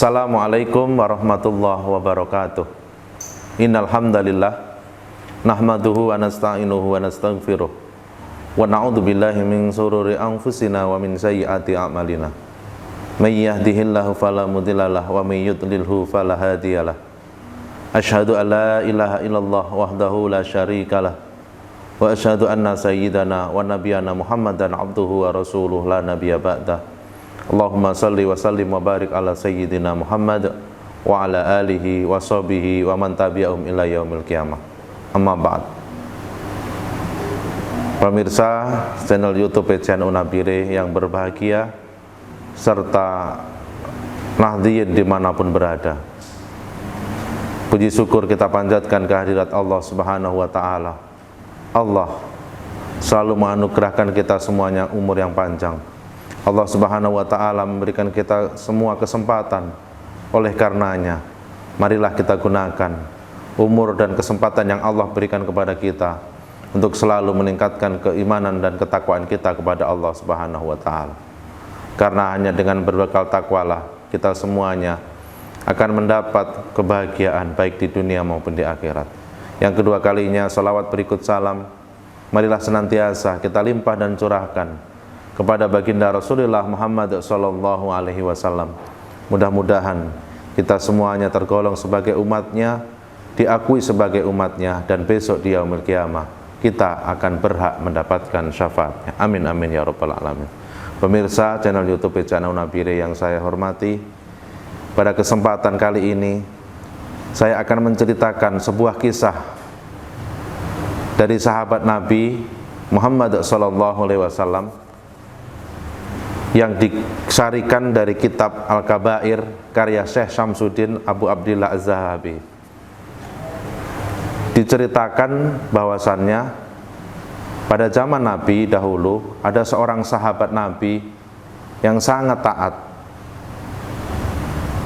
Assalamualaikum warahmatullahi wabarakatuh. Innal hamdalillah nahmaduhu wa nasta'inuhu wa nastaghfiruh wa na'udzu billahi min shururi anfusina wa min sayyiati a'malina. May yahdihillahu fala mudhillalah wa may yudlilhu fala hadiyalah. Asyhadu an la ilaha illallah wahdahu la syarikalah wa asyhadu anna sayyidana wa nabiyyana Muhammadan abduhu wa rasuluh la nabiyya ba'dah. Allahumma salli wa sallim wa barik ala sayyidina Muhammad wa ala alihi wa sahbihi wa man tabi'ahum ila yaumil qiyamah. Amma ba'd. Pemirsa channel YouTube Pejan Unabire yang berbahagia serta Nahdliyin dimanapun berada, puji syukur kita panjatkan kehadirat Allah Subhanahu wa ta'ala. Allah selalu menganugerahkan kita semuanya umur yang panjang. Allah Subhanahu wa ta'ala memberikan kita semua kesempatan. Oleh karenanya, marilah kita gunakan umur dan kesempatan yang Allah berikan kepada kita untuk selalu meningkatkan keimanan dan ketakwaan kita kepada Allah Subhanahu wa ta'ala. Karena hanya dengan berbekal takwalah kita semuanya akan mendapat kebahagiaan baik di dunia maupun di akhirat. Yang kedua kalinya, salawat berikut salam marilah senantiasa kita limpah dan curahkan kepada baginda Rasulullah Muhammad sallallahu alaihi wasallam. Mudah-mudahan kita semuanya tergolong sebagai umatnya, diakui sebagai umatnya, dan besok di yaumil qiyamah kita akan berhak mendapatkan syafaatnya. Amin amin ya rabbal alamin. Pemirsa channel YouTube Pejan Unabire yang saya hormati, pada kesempatan kali ini saya akan menceritakan sebuah kisah dari sahabat Nabi Muhammad sallallahu alaihi wasallam yang disarikan dari kitab Al-Kabair karya Syekh Syamsuddin Abu Abdillah Az-Zahabi. Diceritakan bahwasannya pada zaman Nabi dahulu ada seorang sahabat Nabi yang sangat taat.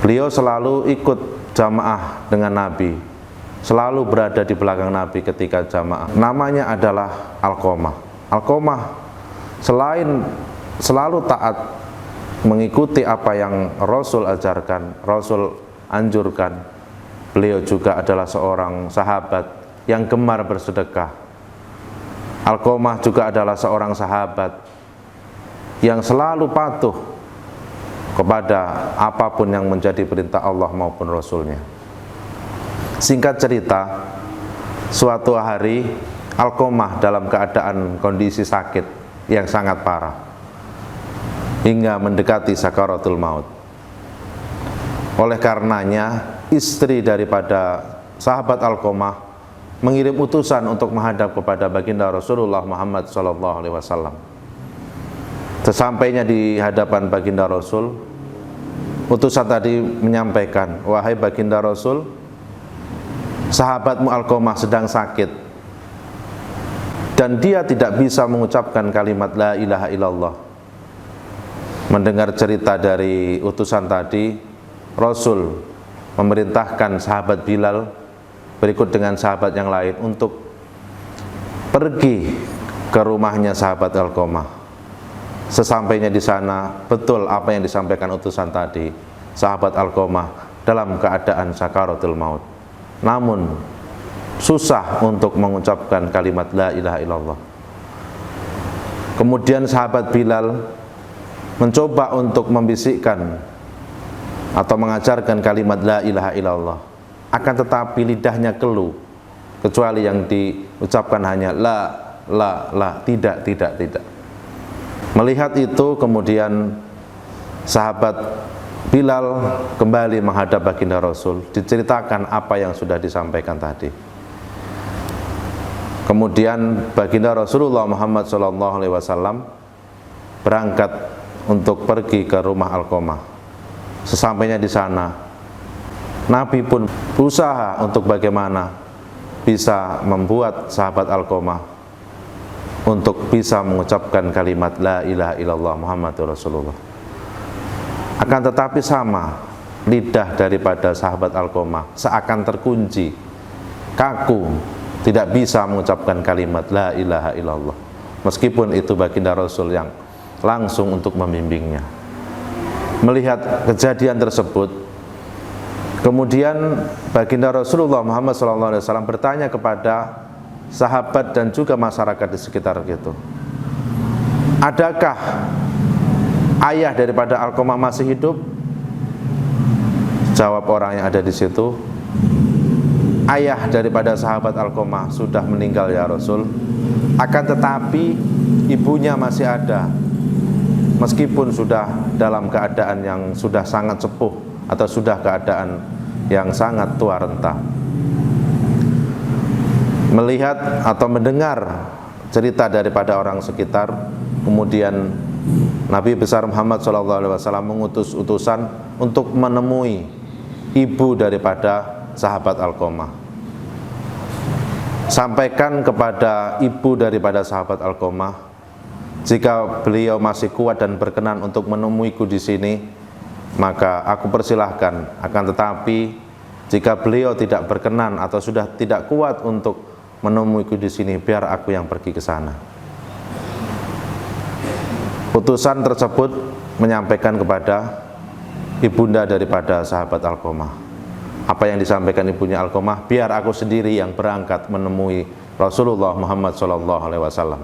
Beliau selalu ikut jamaah dengan Nabi, selalu berada di belakang Nabi ketika jamaah. Namanya adalah Alqamah. Alqamah selain selalu taat mengikuti apa yang Rasul ajarkan, Rasul anjurkan, beliau juga adalah seorang sahabat yang gemar bersedekah. Alqamah juga adalah seorang sahabat yang selalu patuh kepada apapun yang menjadi perintah Allah maupun Rasulnya. Singkat cerita, suatu hari Alqamah dalam keadaan kondisi sakit yang sangat parah hingga mendekati sakaratul maut. Oleh karenanya, istri daripada sahabat Alqamah mengirim utusan untuk menghadap kepada baginda Rasulullah Muhammad SAW. Sesampainya di hadapan baginda Rasul, utusan tadi menyampaikan, "Wahai baginda Rasul, sahabatmu Alqamah sedang sakit dan dia tidak bisa mengucapkan kalimat la ilaha illallah." Mendengar cerita dari utusan tadi, Rasul memerintahkan sahabat Bilal berikut dengan sahabat yang lain untuk pergi ke rumahnya sahabat Alqamah. Sesampainya di sana, betul apa yang disampaikan utusan tadi. Sahabat Alqamah dalam keadaan sakaratul maut, namun susah untuk mengucapkan kalimat la ilaha illallah. Kemudian sahabat Bilal mencoba untuk membisikkan atau mengajarkan kalimat la ilaha illallah, akan tetapi lidahnya keluh, kecuali yang diucapkan hanya la, tidak. Melihat itu, kemudian sahabat Bilal kembali menghadap baginda Rasul, diceritakan apa yang sudah disampaikan tadi. Kemudian baginda Rasulullah Muhammad SAW berangkat untuk pergi ke rumah Alqamah. Sesampainya di sana, Nabi pun berusaha untuk bagaimana bisa membuat sahabat Alqamah untuk bisa mengucapkan kalimat la ilaha illallah Muhammadur Rasulullah. Akan tetapi sama, lidah daripada sahabat Alqamah seakan terkunci, kaku, tidak bisa mengucapkan kalimat la ilaha illallah, meskipun itu baginda Rasul yang langsung untuk membimbingnya. Melihat kejadian tersebut, Kemudian baginda Rasulullah Muhammad SAW bertanya kepada sahabat dan juga masyarakat di sekitar itu, adakah ayah daripada Alqamah masih hidup? Jawab orang yang ada di situ, ayah daripada sahabat Alqamah sudah meninggal ya Rasul, akan tetapi ibunya masih ada, meskipun sudah dalam keadaan yang sudah sangat sepuh atau sudah keadaan yang sangat tua renta. Melihat atau mendengar cerita daripada orang sekitar, kemudian Nabi besar Muhammad SAW mengutus utusan untuk menemui ibu daripada sahabat Alqamah. Sampaikan kepada ibu daripada sahabat Alqamah, jika beliau masih kuat dan berkenan untuk menemuiku di sini, maka aku persilahkan. Akan tetapi jika beliau tidak berkenan atau sudah tidak kuat untuk menemuiku di sini, biar aku yang pergi ke sana. Utusan tersebut menyampaikan kepada ibunda daripada sahabat Alqamah. Apa yang disampaikan ibunya Alqamah, biar aku sendiri yang berangkat menemui Rasulullah Muhammad SAW.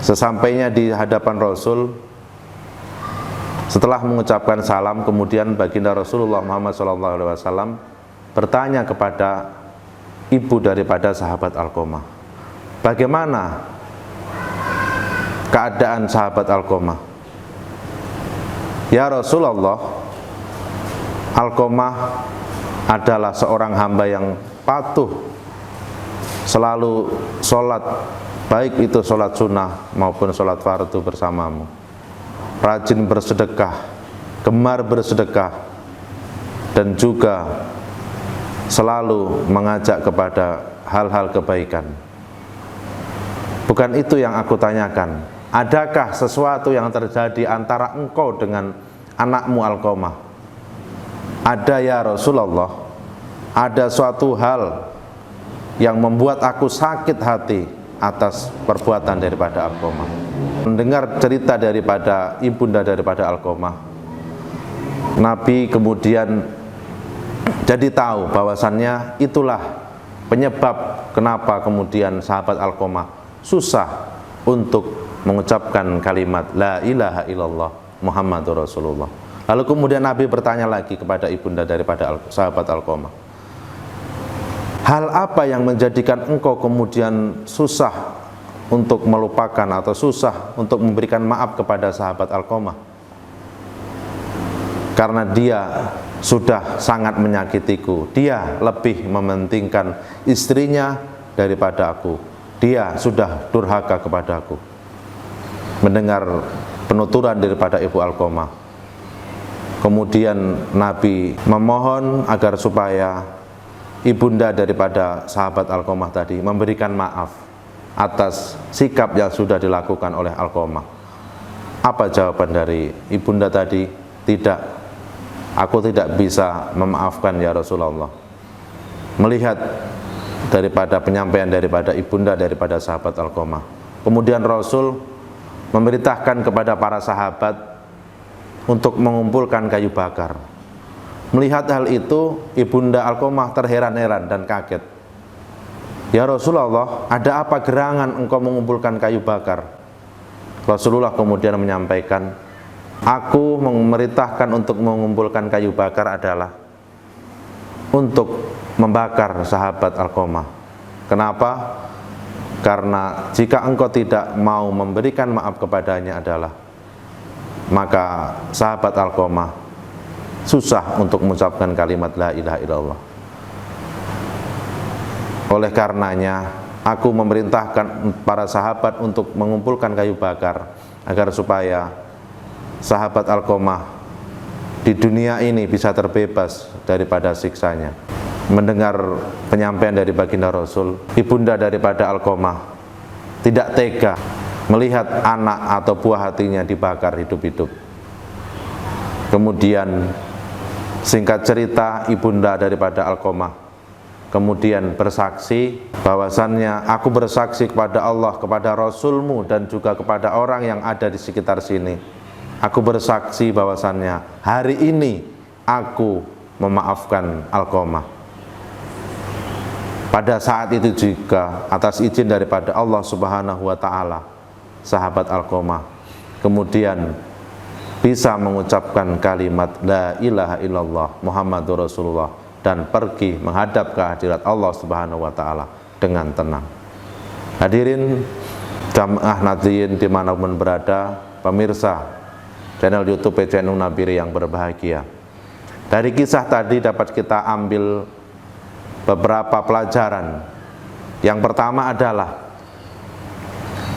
Sesampainya di hadapan Rasul, setelah mengucapkan salam, kemudian baginda Rasulullah Muhammad SAW bertanya kepada ibu daripada sahabat Alqamah, bagaimana keadaan sahabat Alqamah? Ya Rasulullah, Alqamah adalah seorang hamba yang patuh, selalu sholat, baik itu sholat sunnah maupun sholat fardu bersamamu, rajin bersedekah, gemar bersedekah, dan juga selalu mengajak kepada hal-hal kebaikan. Bukan itu yang aku tanyakan. Adakah sesuatu yang terjadi antara engkau dengan anakmu Alqamah? Ada ya Rasulullah. Ada suatu hal yang membuat aku sakit hati atas perbuatan daripada Alqamah. Mendengar cerita daripada ibunda daripada Alqamah, Nabi kemudian jadi tahu bahwasannya itulah penyebab kenapa kemudian sahabat Alqamah susah untuk mengucapkan kalimat la ilaha illallah Muhammadur Rasulullah. Lalu kemudian Nabi bertanya lagi kepada ibunda daripada sahabat Alqamah, hal apa yang menjadikan engkau kemudian susah untuk melupakan atau susah untuk memberikan maaf kepada sahabat Alqamah? Karena dia sudah sangat menyakitiku, dia lebih mementingkan istrinya daripada aku, dia sudah durhaka kepadaku. Mendengar penuturan daripada ibu Alqamah, kemudian Nabi memohon agar supaya ibunda daripada sahabat Alqamah tadi memberikan maaf atas sikap yang sudah dilakukan oleh Alqamah. Apa jawaban dari ibunda tadi? Tidak, aku tidak bisa memaafkan ya Rasulullah. Melihat daripada penyampaian daripada ibunda daripada sahabat Alqamah, kemudian Rasul memerintahkan kepada para sahabat untuk mengumpulkan kayu bakar. Melihat hal itu, ibunda Alqamah terheran-heran dan kaget. Ya Rasulullah, ada apa gerangan engkau mengumpulkan kayu bakar? Rasulullah kemudian menyampaikan, aku memerintahkan untuk mengumpulkan kayu bakar adalah untuk membakar sahabat Alqamah. Kenapa? Karena jika engkau tidak mau memberikan maaf kepadanya adalah, maka sahabat Alqamah susah untuk mengucapkan kalimat la ilaha illallah. Oleh karenanya, aku memerintahkan para sahabat untuk mengumpulkan kayu bakar agar supaya sahabat Alqamah di dunia ini bisa terbebas daripada siksanya. Mendengar penyampaian dari baginda Rasul, ibunda daripada Alqamah tidak tega melihat anak atau buah hatinya dibakar hidup-hidup. Kemudian singkat cerita, ibunda daripada Alqamah kemudian bersaksi bahwasannya, aku bersaksi kepada Allah, kepada Rasulmu, dan juga kepada orang yang ada di sekitar sini. Aku bersaksi bahwasannya hari ini aku memaafkan Alqamah. Pada saat itu juga atas izin daripada Allah Subhanahu wa taala, sahabat Alqamah kemudian bisa mengucapkan kalimat la ilaha illallah Muhammadur Rasulullah dan pergi menghadap ke hadirat Allah Subhanahu wa taala dengan tenang. Hadirin jamaah Nahdliyin dimanapun berada, pemirsa channel YouTube PCNU Nabire yang berbahagia. Dari kisah tadi dapat kita ambil beberapa pelajaran. Yang pertama adalah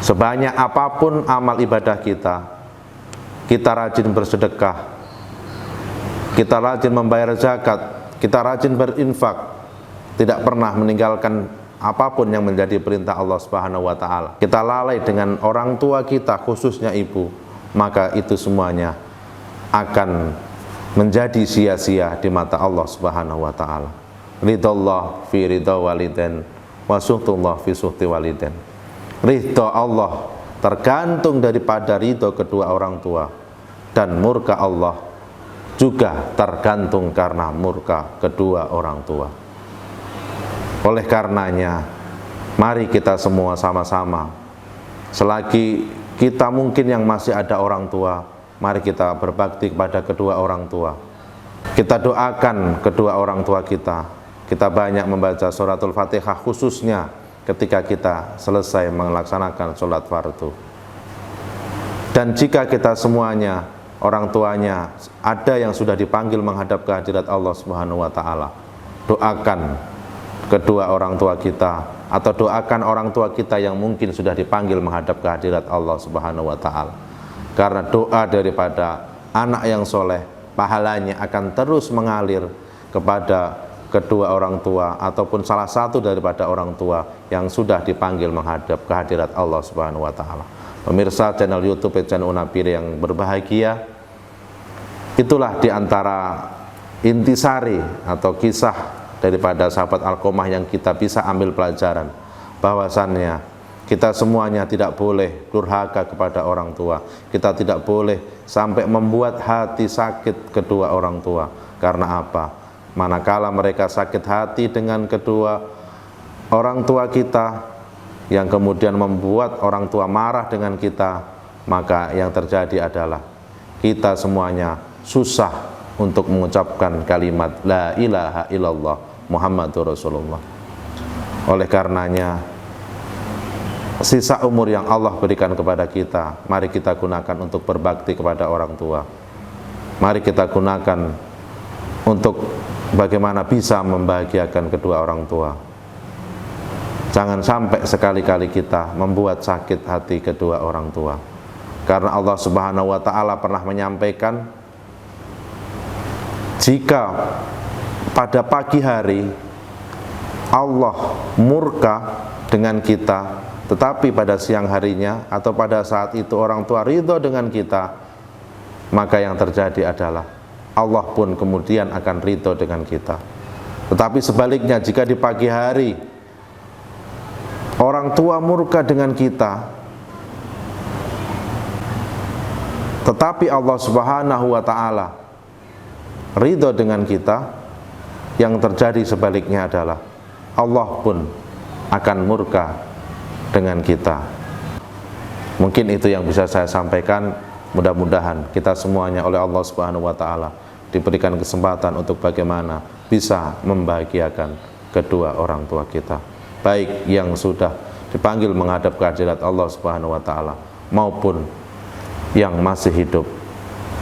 sebanyak apapun amal ibadah kita, kita rajin bersedekah, kita rajin membayar zakat, kita rajin berinfak, tidak pernah meninggalkan apapun yang menjadi perintah Allah Subhanahu wa taala. Kita lalai dengan orang tua kita, khususnya ibu, maka itu semuanya akan menjadi sia-sia di mata Allah Subhanahu wa taala. Ridallah fi ridha waliden wa suhtullah fi suhti waliden. Ridha Allah tergantung daripada ridha kedua orang tua, dan murka Allah juga tergantung karena murka kedua orang tua. Oleh karenanya, mari kita semua sama-sama, selagi kita mungkin yang masih ada orang tua, mari kita berbakti kepada kedua orang tua. Kita doakan kedua orang tua kita. Kita banyak membaca suratul Fatihah, khususnya ketika kita selesai melaksanakan sholat fardu. Dan jika kita semuanya, orang tuanya, ada yang sudah dipanggil menghadap ke hadirat Allah Subhanahu wa taala, doakan kedua orang tua kita, atau doakan orang tua kita yang mungkin sudah dipanggil menghadap ke hadirat Allah Subhanahu wa taala. Karena doa daripada anak yang soleh, pahalanya akan terus mengalir kepada kedua orang tua ataupun salah satu daripada orang tua yang sudah dipanggil menghadap ke hadirat Allah Subhanahu wa taala. Pemirsa channel YouTube PCNU Nabire yang berbahagia, itulah diantara intisari atau kisah daripada sahabat Alqamah yang kita bisa ambil pelajaran, bahwasannya kita semuanya tidak boleh durhaka kepada orang tua. Kita tidak boleh sampai membuat hati sakit kedua orang tua. Karena apa? Manakala mereka sakit hati dengan kedua orang tua kita, yang kemudian membuat orang tua marah dengan kita, maka yang terjadi adalah kita semuanya susah untuk mengucapkan kalimat la ilaha illallah Muhammadur Rasulullah. Oleh karenanya, sisa umur yang Allah berikan kepada kita, mari kita gunakan untuk berbakti kepada orang tua. Mari kita gunakan untuk bagaimana bisa membahagiakan kedua orang tua. Jangan sampai sekali-kali kita membuat sakit hati kedua orang tua. Karena Allah Subhanahu wa taala pernah menyampaikan, jika pada pagi hari Allah murka dengan kita, tetapi pada siang harinya atau pada saat itu orang tua ridho dengan kita, maka yang terjadi adalah Allah pun kemudian akan ridho dengan kita. Tetapi sebaliknya, jika di pagi hari orang tua murka dengan kita, tetapi Allah Subhanahu wa taala ridho dengan kita, yang terjadi sebaliknya adalah Allah pun akan murka dengan kita. Mungkin itu yang bisa saya sampaikan. Mudah-mudahan kita semuanya oleh Allah Subhanahu wa taala diberikan kesempatan untuk bagaimana bisa membahagiakan kedua orang tua kita, baik yang sudah dipanggil menghadap ke hadirat Allah Subhanahu wa taala maupun yang masih hidup.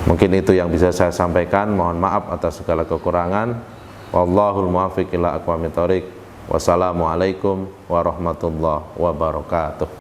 Mungkin itu yang bisa saya sampaikan. Mohon maaf atas segala kekurangan. Wallahul muwaffiq ila aqwamit thoriq. Wassalamualaikum warahmatullahi wabarakatuh.